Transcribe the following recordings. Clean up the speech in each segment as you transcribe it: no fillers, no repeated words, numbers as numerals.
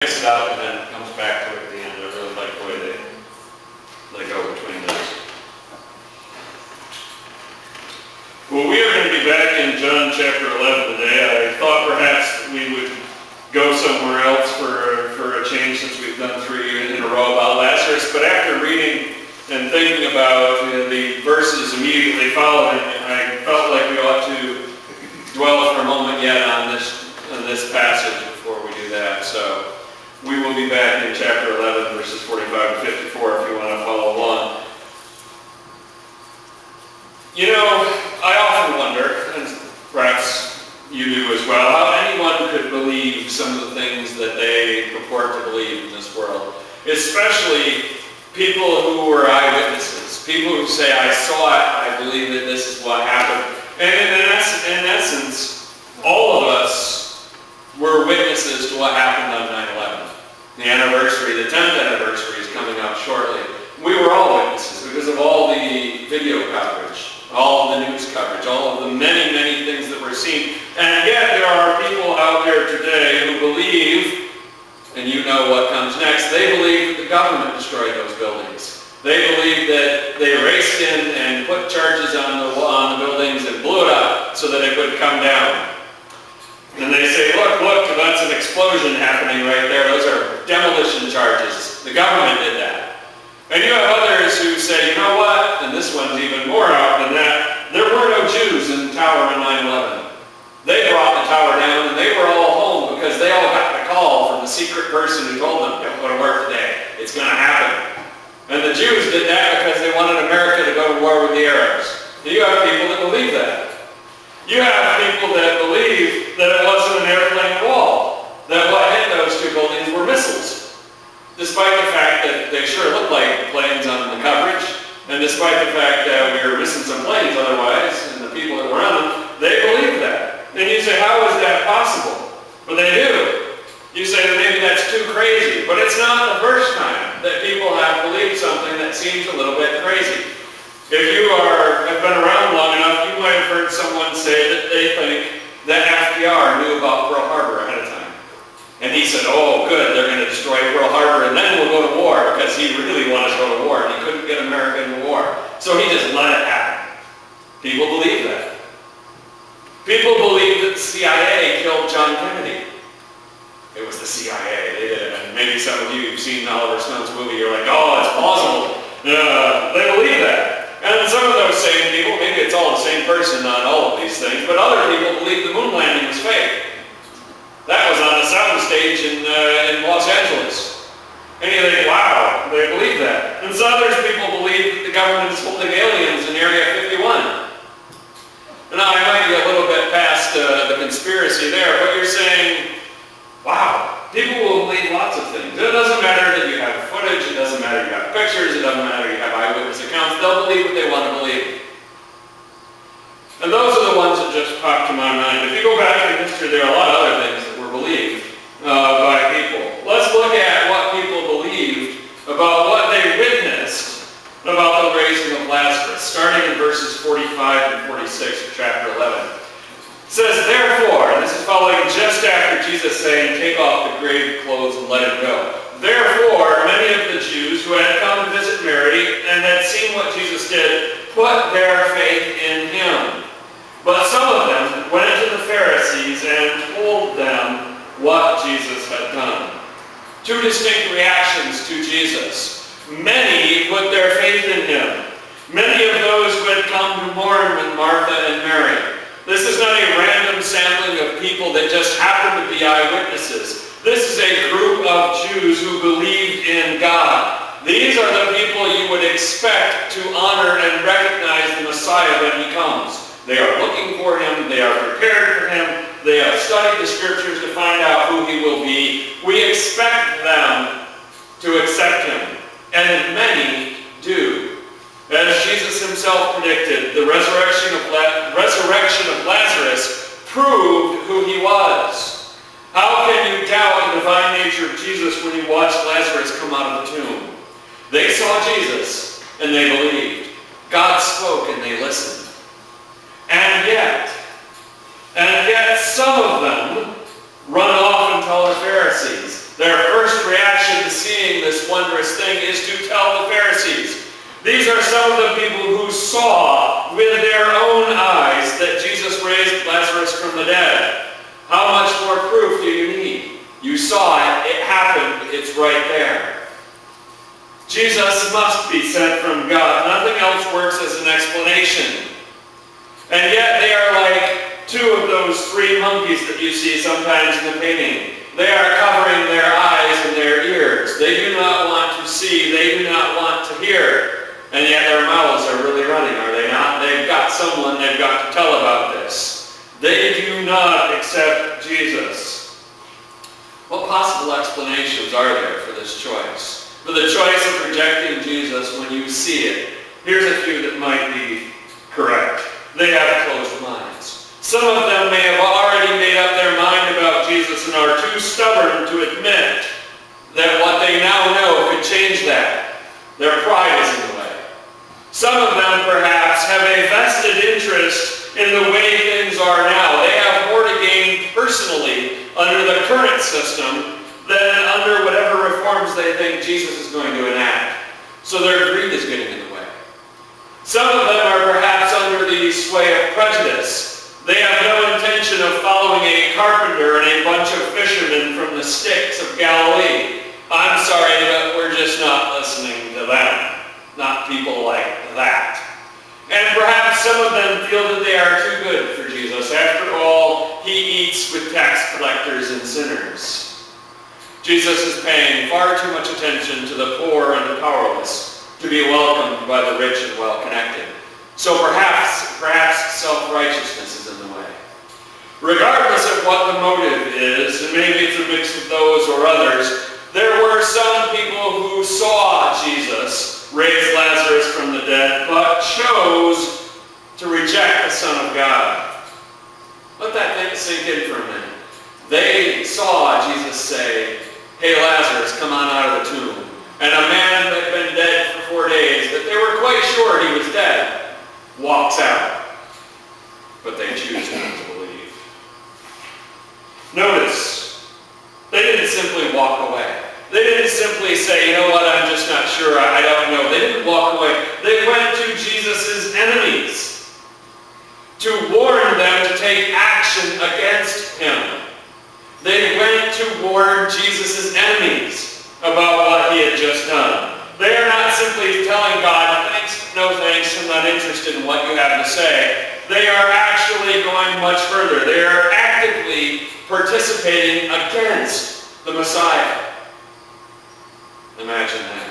It out and then comes back to it at the end. I really like the way they go between those. Well, we are going to be back in John chapter 11 today. I thought perhaps we would go somewhere else for a change, since we've done 3 in a row about Lazarus. But after reading and thinking about the verses immediately following, I felt like we ought to dwell for a moment yet on this passage before we do that. So we will be back in chapter 11, verses 45 to 54, if you want to follow along. You know, I often wonder, and perhaps you do as well, how anyone could believe some of the things that they purport to believe in this world. Especially people who were eyewitnesses. People who say, I saw it, I believe that this is what happened. And in essence, all of us were witnesses to what happened on 9/11. The anniversary, the 10th anniversary, is coming up shortly. We were all witnesses because of all the video coverage, all of the news coverage, all of the many, many things that were seen. And yet there are people out there today who believe, and you know what comes next, they believe that the government destroyed those buildings. They believe that they raced in and put charges on the buildings and blew it up so that it would come down. And they say, look, that's an explosion happening right there. Those are demolition charges. The government did that. And you have others who say, you know what? And this one's even more out than that. There were no Jews in the tower on 9/11. They brought the tower down, and they were all home because they all got the call from the secret person who told them, don't go to work today. It's going to happen. And the Jews did that because they wanted America to go to war with the Arabs. And you have people that believe that. You have people that believe that it wasn't an airplane at all, that what hit those 2 buildings were missiles, despite the fact that they sure looked like planes on the coverage, and despite the fact that we were missing some planes otherwise, and the people that were on them, they believe that. And you say, how is that possible? Well, they do. You say that maybe that's too crazy, but it's not the first time that people have believed something that seems a little bit crazy. If you have been around long enough, you might have heard someone say that they think that FDR knew about Pearl Harbor ahead of time. And he said, oh, good, they're going to destroy Pearl Harbor, and then we'll go to war, because he really wanted to go to war, and he couldn't get America into war. So he just let it happen. People believe that. People believe that the CIA killed John Kennedy. It was the CIA. They did it. And maybe some of you have seen Oliver Stone's movie, you're like, oh, it's plausible. They believe that. And some of those same people, maybe it's all the same person, not all of these things, but other people believe the moon landing was fake. That was on a soundstage in Los Angeles. And you think, wow, they believe that. And some other people believe that the government is holding aliens in Area 51. Now, I might be a little bit past the conspiracy there, but you're saying, wow, people will believe lots of things. It doesn't matter that you have footage, it doesn't matter you have pictures, it doesn't matter you have eyewitness accounts, they'll believe what they want to believe. And those are the ones that just pop to my mind. If you go back in history, there are a lot of other things that were believed by people. Let's look at what people believed about what they witnessed about the raising of Lazarus, starting in verses 45 and 46 of chapter 11. It says, therefore, and this is following just after Jesus saying, take off the grave clothes and let him go. Therefore, many of the Jews who had come to visit Mary and had seen what Jesus did, put their faith in him. But some of them went to the Pharisees and told them what Jesus had done. 2 distinct reactions to Jesus. Many put their faith in him. Many of those who had come to mourn with Martha and Mary. This is not a random sampling of people that just happen to be eyewitnesses. This is a group of Jews who believed in God. These are the people you would expect to honor and recognize the Messiah when he comes. They are looking for him. They are prepared for him. They have studied the scriptures to find out who he will be. We expect them to accept him. And many do. As Jesus himself predicted, the resurrection of Lazarus proved who he was. How can you doubt the divine nature of Jesus when you watch Lazarus come out of the tomb? They saw Jesus and they believed. God spoke and they listened. And yet some of them run off and tell the Pharisees. Their first reaction to seeing this wondrous thing is to tell the Pharisees. These are some of the people who saw with their own eyes that Jesus raised Lazarus from the dead. How much more proof do you need? You saw it, it happened, it's right there. Jesus must be sent from God. Nothing else works as an explanation. And yet they are like two of those three monkeys that you see sometimes in the painting. They are covering their eyes and their ears. They do not want to see. They do not want to hear. And yet their mouths are really running, are they not? They've got someone they've got to tell about this. They do not accept Jesus. What possible explanations are there for this choice? For the choice of rejecting Jesus when you see it? Here's a few that might be correct. They have closed minds. Some of them may have already made up their mind about Jesus and are too stubborn to admit that what they now know could change that. Their pride is in the way. Some of them perhaps have a vested interest in the way things are now. They have more to gain personally under the current system than under whatever reforms they think Jesus is going to enact. So their greed is getting in the way. Some of them are perhaps under the sway of prejudice. They have no intention of following a carpenter and a bunch of fishermen from the sticks of Galilee. I'm sorry, but we're just not listening to them. Not people like that. And perhaps some of them feel that they are too good for Jesus. After all, he eats with tax collectors and sinners. Jesus is paying far too much attention to the poor and the powerless to be welcomed by the rich and well-connected. So perhaps self-righteousness is in the way. Regardless of what the motive is, and maybe it's a mix of those or others, there were some people who saw Jesus raise Lazarus from the dead, but chose to reject the Son of God. Let that thing sink in for a minute. They saw Jesus say, "Hey Lazarus, come on out of the tomb." And a man who had been dead for 4 days, that they were quite sure he was dead, walks out. But they choose not to believe. Notice, they didn't simply walk away. They didn't simply say, "You know what, I'm just not sure, I don't know." They didn't walk away. They went to Jesus' enemies to warn them to take action against him. They went to warn Jesus' enemies about what he had just done. They are not simply telling God, "Thanks, no thanks, I'm not interested in what you have to say." They are actually going much further. They are actively participating against the Messiah. Imagine that.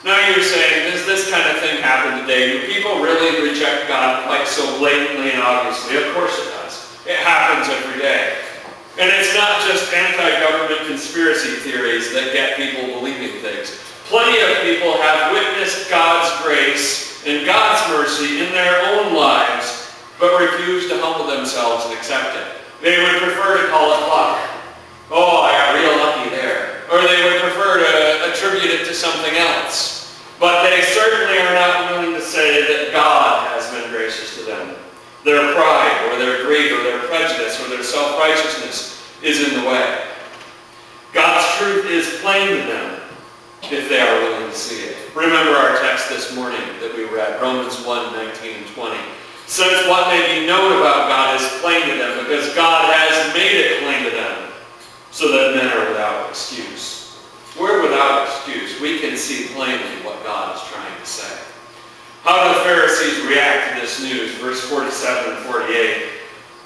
Now you're saying, does this kind of thing happen today? Do people really reject God quite so blatantly and obviously? Of course it does. It happens every day. And it's not just anti-government conspiracy theories that get people believing things. Plenty of people have witnessed God's grace and God's mercy in their own lives, but refuse to humble themselves and accept it. They would prefer to call it luck. "Oh, I got real lucky there." Or they would prefer to attribute it to something else. But they certainly are not willing to say that God has been gracious to them. Their pride, or their greed, or their prejudice, or their self-righteousness is in the way. God's truth is plain to them if they are willing to see it. Remember our text this morning that we read, Romans 1:19 and 20. Since what may be known about God is plain to them, because God has made it plain to them, so that men are without excuse. We're without excuse. We can see plainly what God is trying to say. How do the Pharisees react to this news? Verse 47 and 48.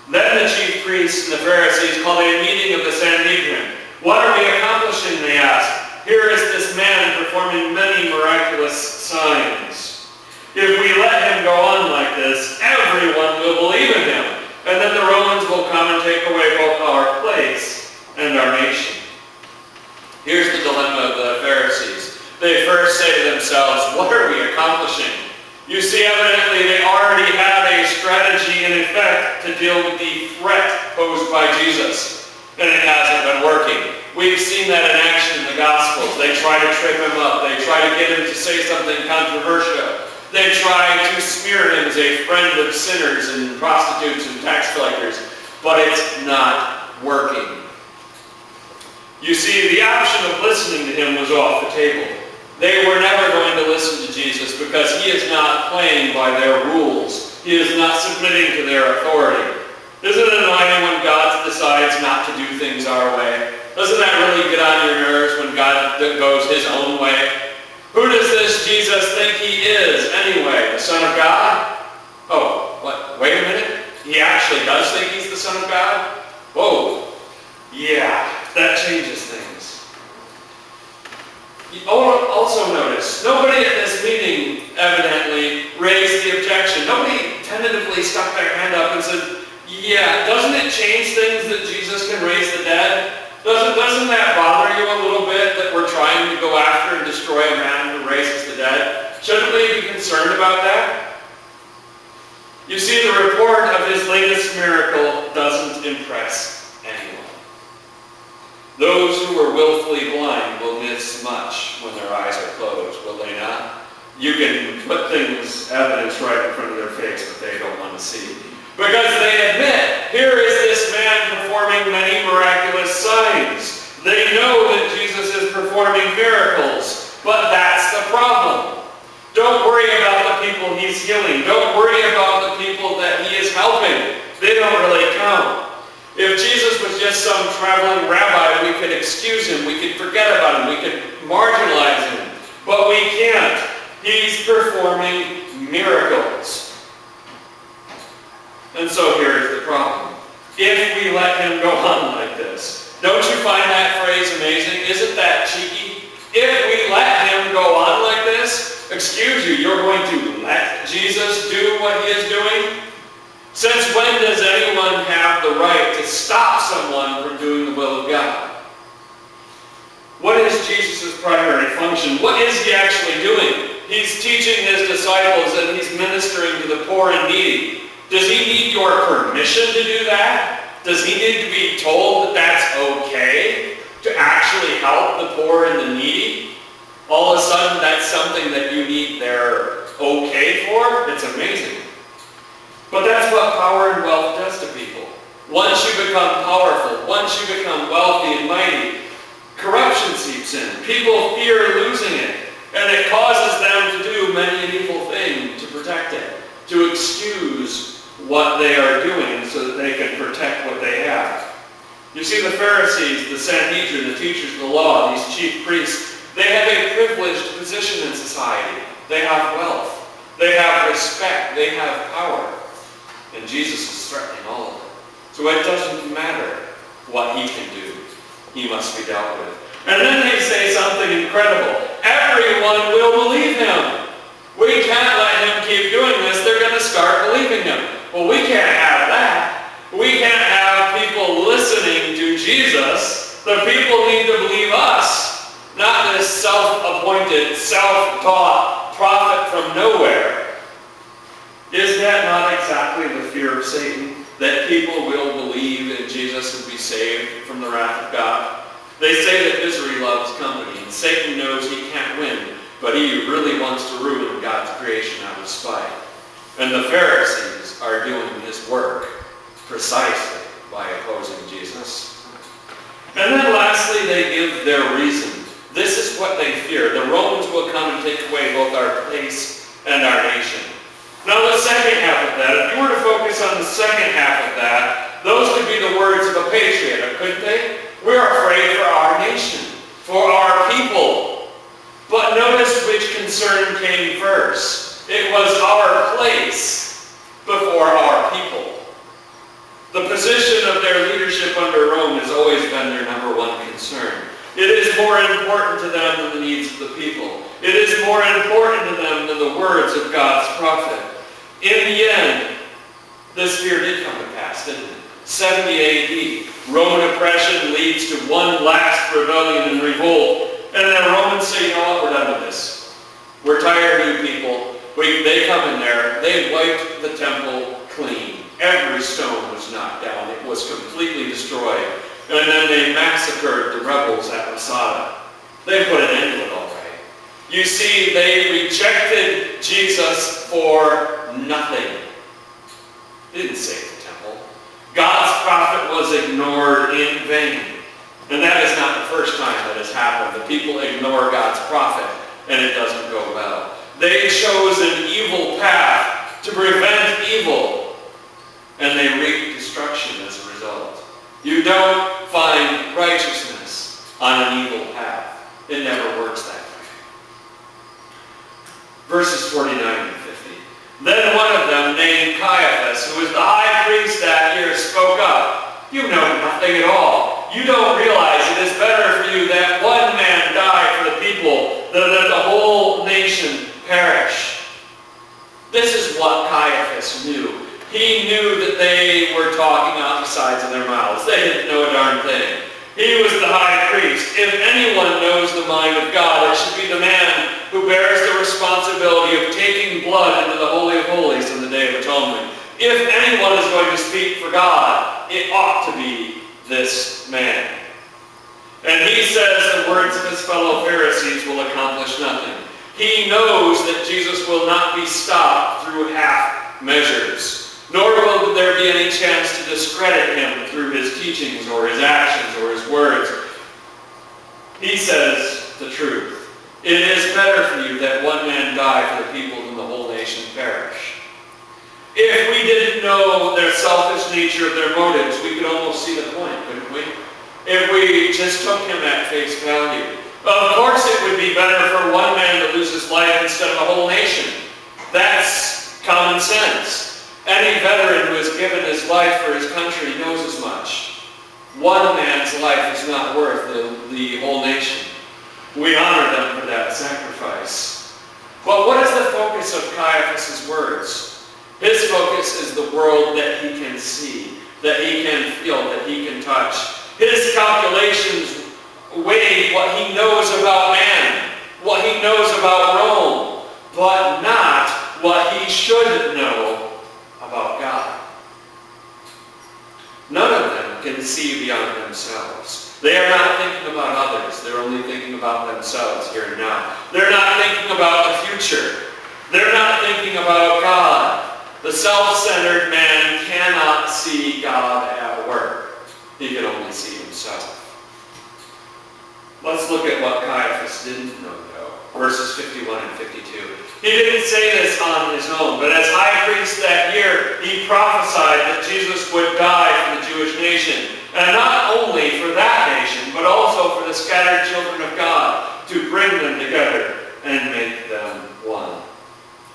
Then the chief priests and the Pharisees called a meeting of the Sanhedrin. "What are we accomplishing?" they asked. "Here is this man performing many miraculous signs. If we let him go on like this, everyone will believe in him. And then the Romans will come and take away both our place and our nation." Here's the dilemma of the Pharisees. They first say to themselves, "What are we accomplishing?" You see, evidently they already had a strategy in effect to deal with the threat posed by Jesus, and it hasn't been working. We've seen that in action in the Gospels. They try to trip him up. They try to get him to say something controversial. They try to smear him as a friend of sinners and prostitutes and tax collectors, but it's not working. You see, the option of listening to him was off the table. They were never going to listen to Jesus because he is not playing by their rules. He is not submitting to their authority. Isn't it annoying when God decides not to do things our way? Doesn't that really get on your nerves when God goes his own way? Who does this Jesus think he is anyway? The Son of God? Oh, what? Wait a minute. He actually does think he's the Son of God? Whoa. Yeah, that changes things. You also notice, nobody at this meeting evidently raised the objection. Nobody tentatively stuck their hand up and said, yeah, doesn't it change things that Jesus can raise the dead? Doesn't that bother you a little bit that we're trying to go after and destroy a man who raises the dead? Shouldn't we be concerned about that? You see, the report of his latest miracle doesn't impress anyone. Those who are willfully blind will miss much when their eyes are closed, will they not? You can put things, evidence right in front of their face, but they don't want to see. Because they admit, here is this man performing many miraculous signs. They know that Jesus is performing miracles, but that's the problem. Don't worry about the people he's healing. Don't worry about the people that he is helping. They don't really count. If Jesus was just some traveling rabbi, we could excuse him, we could forget about him, we could marginalize him. But we can't. He's performing miracles. And so here's the problem. If we let him go on like this, don't you find that phrase amazing? Isn't that cheeky? If we let him go on like this, excuse you, you're going to let Jesus do what he is doing? Since when does anyone have the right to stop someone from doing the will of God? What is Jesus' primary function? What is he actually doing? He's teaching his disciples and he's ministering to the poor and needy. Does he need your permission to do that? Does he need to be told that that's okay to actually help the poor and the needy? All of a sudden that's something that you need their okay for? It's amazing. But that's what power and wealth does to people. Once you become powerful, once you become wealthy and mighty, corruption seeps in. People fear losing it. And it causes them to do many an evil thing to protect it, to excuse what they are doing so that they can protect what they have. You see, the Pharisees, the Sanhedrin, the teachers of the law, these chief priests, they have a privileged position in society. They have wealth. They have respect. They have power. And Jesus is threatening all of them. So it doesn't matter what he can do. He must be dealt with. And then they say something incredible. Everyone will believe him. We can't let him keep doing this. They're going to start believing him. Well, we can't have that. We can't have people listening to Jesus. The people need to believe us, not this self-appointed, self-taught prophet from nowhere. Is that not exactly the fear of Satan? That people will believe in Jesus and be saved from the wrath of God? They say that misery loves company, and Satan knows he can't win, but he really wants to ruin God's creation out of spite. And the Pharisees are doing this work precisely by opposing Jesus. And then lastly, they give their reason. This is what they fear. The Romans will come and take away both our place and our nation. Now the second half of that, if you were to focus on the second half of that, those could be the words of a patriot, couldn't they? We're afraid for our nation, for our people. But notice which concern came first. It was our place before our people. The position of their leadership under Rome has always been their number one concern. It is more important to them than the needs of the people. It is more important to them than the words of God's prophet. In the end, this fear did come to pass, didn't it? 70 A.D. Roman oppression leads to one last rebellion and revolt. And then Romans say, you know what, we're done with this. We're tired of you people. They come in there, they wiped the temple clean. Every stone was knocked down. It was completely destroyed. And then they massacred the rebels at Masada. They put an end to it all right. You see, they rejected Jesus for nothing. They didn't save the temple. God's prophet was ignored in vain. And that is not the first time that has happened. The people ignore God's prophet, and it doesn't go well. They chose an evil path to prevent evil, and they reap destruction as a result. You don't find righteousness on an evil path. It never works that way. Verses 49 and 50. Then one of them, named Caiaphas, who was the high priest that year, spoke up. You know nothing at all. You don't realize it is better for you that one man die for the people than that the whole nation perish. This is what Caiaphas knew. He knew that they were talking out the sides of their mouths. They didn't know a darn thing. He was the high priest. If anyone knows the mind of God, it should be the man who bears the responsibility of taking blood into the Holy of Holies on the Day of Atonement. If anyone is going to speak for God, it ought to be this man. And he says the words of his fellow Pharisees will accomplish nothing. He knows that Jesus will not be stopped through half measures, nor will there be any chance to discredit him through his teachings or his actions or his words. He says the truth. It is better for you that one man die for the people than the whole nation perish. If we didn't know their selfish nature of their motives, we could almost see the point, couldn't we? If we just took him at face value. Of course it would be better for one man to lose his life instead of a whole nation. That's common sense. Any veteran who has given his life for his country knows as much. One man's life is not worth the whole nation. We honor them for that sacrifice. But what is the focus of Caiaphas' words? His focus is the world that he can see, that he can feel, that he can touch. His calculations weigh what he knows about man, what he knows about Rome, but not what he should know about God. None of them can see beyond themselves. They are not thinking about others. They're only thinking about themselves here and now. They're not thinking about the future. They're not thinking about God. The self-centered man cannot see God at work. He can only see himself. Let's look at what Caiaphas didn't know, though. Verses 51 and 52. He didn't say this on his own, but as high priest that year, he prophesied that Jesus would die for the Jewish nation. And not only for that nation, but also for the scattered children of God, to bring them together and make them one.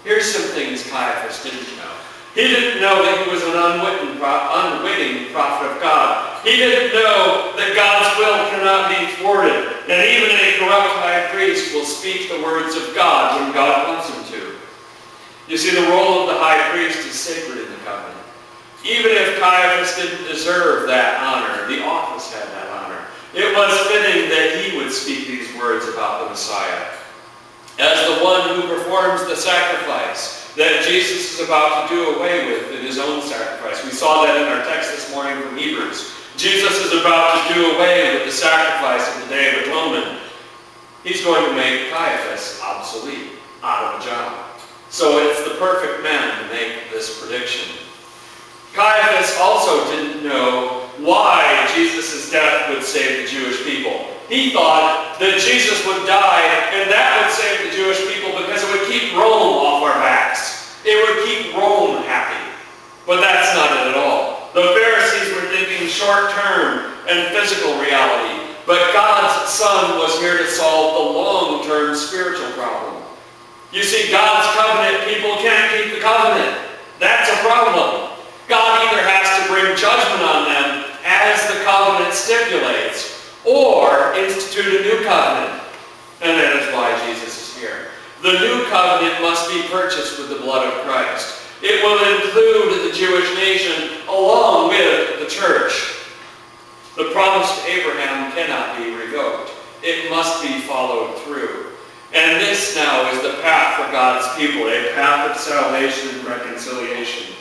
Here's some things Caiaphas didn't know. He didn't know that he was an unwitting prophet of God. He didn't know that God's will cannot be thwarted. And even a corrupt high priest will speak the words of God when God wants him to. You see, the role of the high priest is sacred in the covenant. Even if Caiaphas didn't deserve that honor, the office had that honor. It was fitting that he would speak these words about the Messiah. As the one who performs the sacrifice that Jesus is about to do away with in his own sacrifice. We saw that in our text this morning from Hebrews. Jesus is about to do away with the sacrifice of the Day of Atonement. He's going to make Caiaphas obsolete, out of a job. So it's the perfect man to make this prediction. Caiaphas also didn't know why Jesus' death would save the Jewish people. He thought that Jesus would die and that would save the Jewish people because it would keep Rome off our backs. It would keep Rome happy. But that's not it at all. The Pharisees were thinking short-term and physical reality. But God's Son was here to solve the long-term spiritual problem. You see, God's covenant people can't keep the covenant. That's a problem. God either has to bring judgment on them as the covenant stipulates, or institute a new covenant. And that is why Jesus is here. The new covenant must be purchased with the blood of Christ. It will include the Jewish nation along with the church. The promise to Abraham cannot be revoked. It must be followed through. And this now is the path for God's people, a path of salvation and reconciliation.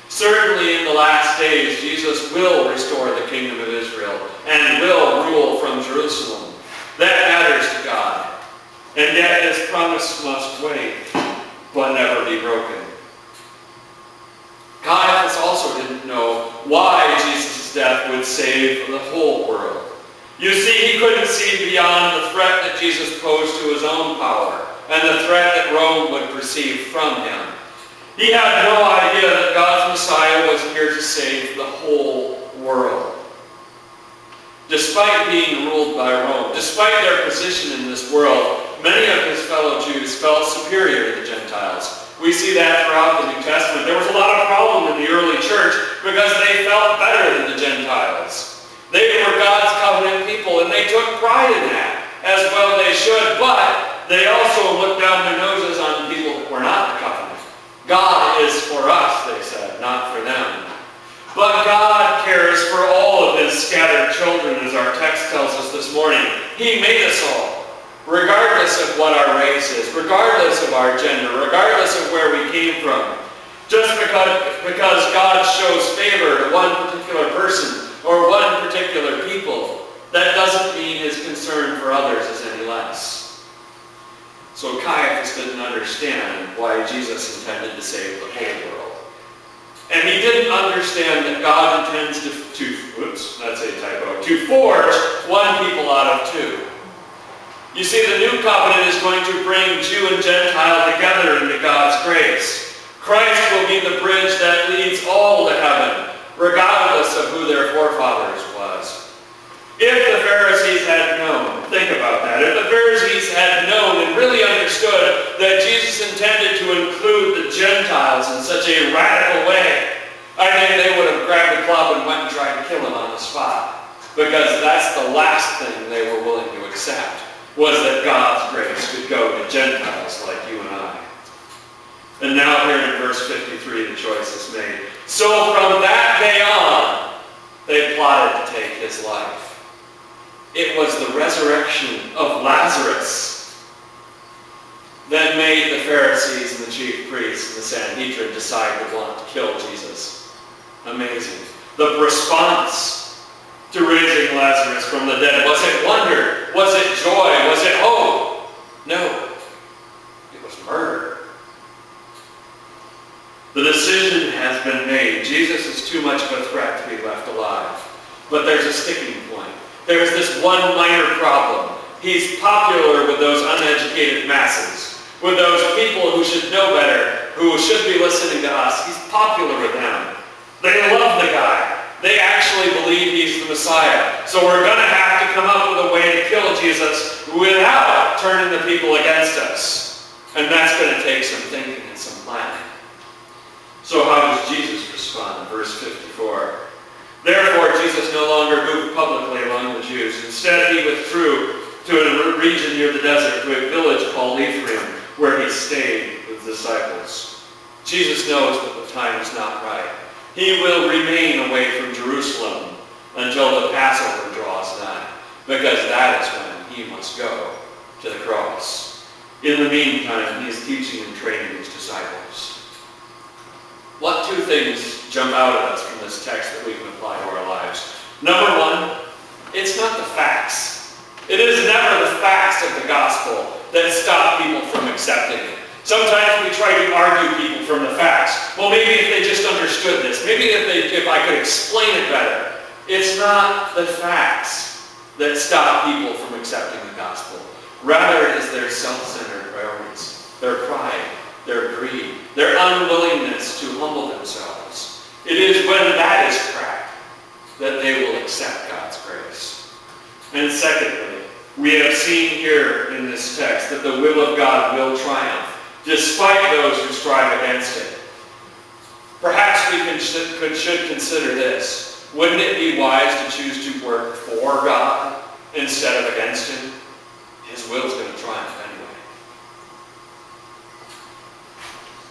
Certainly in the last days, Jesus will restore the kingdom of Israel and will rule from Jerusalem. That matters to God. And yet his promise must wait, but never be broken. Caiaphas also didn't know why Jesus' death would save the whole world. You see, he couldn't see beyond the threat that Jesus posed to his own power and the threat that Rome would perceive from him. He had no idea that God's Messiah was here to save the whole world. Despite being ruled by Rome, despite their position in this world, many of his fellow Jews felt superior to the Gentiles. We see that throughout the New Testament. There was a lot of problem in the early church because they felt better than the Gentiles. They were God's covenant people, and they took pride in that, as well they should, but they also looked down their noses on people that were not the covenant. God is for us, they said, not for them. But God cares for all of his scattered children, as our text tells us this morning. He made us all, regardless of what our race is, regardless of our gender, regardless of where we came from. Just because God shows favor to one particular person or one particular people, that doesn't mean his concern for others is any less. So Caiaphas didn't understand why Jesus intended to save the whole world. And he didn't understand that God intends to forge one people out of two. You see, the new covenant is going to bring Jew and Gentile together into God's grace. Christ will be the bridge that leads all to heaven, regardless of who their forefathers was. If the Pharisees had known, think about that, if the Pharisees had known and really understood that Jesus intended to include the Gentiles in such a radical way, I think they would have grabbed a club and went and tried to kill him on the spot. Because that's the last thing they were willing to accept, was that God's grace could go to Gentiles like you and I. And now here in verse 53, the choice is made. So from that day on, they plotted to take his life. It was the resurrection of Lazarus that made the Pharisees and the chief priests and the Sanhedrin decide to want to kill Jesus. Amazing. The response to raising Lazarus from the dead, was it wonder? Was it joy? Was it hope? No. It was murder. The decision has been made. Jesus is too much of a threat to be left alive. But there's a sticking point. There's this one minor problem. He's popular with those uneducated masses, with those people who should know better, who should be listening to us. He's popular with them. They love the guy. They actually believe he's the Messiah. So we're going to have to come up with a way to kill Jesus without turning the people against us. And that's going to take some thinking and some planning. So how does Jesus respond? Verse 54. Therefore, Jesus no longer moved publicly among the Jews. Instead, he withdrew to a region near the desert, to a village called Ephraim, where he stayed with the disciples. Jesus knows that the time is not right. He will remain away from Jerusalem until the Passover draws nigh, because that is when he must go to the cross. In the meantime, he is teaching and training his disciples. What two things jump out at us from this text that we can apply to our lives? Number one, it's not the facts. It is never the facts of the gospel that stop people from accepting it. Sometimes we try to argue people from the facts. Well, maybe if they just understood this. Maybe if I could explain it better. It's not the facts that stop people from accepting the gospel. Rather, it is their self-centered priorities, their pride, their greed, their unwillingness to humble themselves. It is when that is cracked that they will accept God's grace. And secondly, we have seen here in this text that the will of God will triumph, despite those who strive against it. Perhaps we should consider this. Wouldn't it be wise to choose to work for God instead of against him?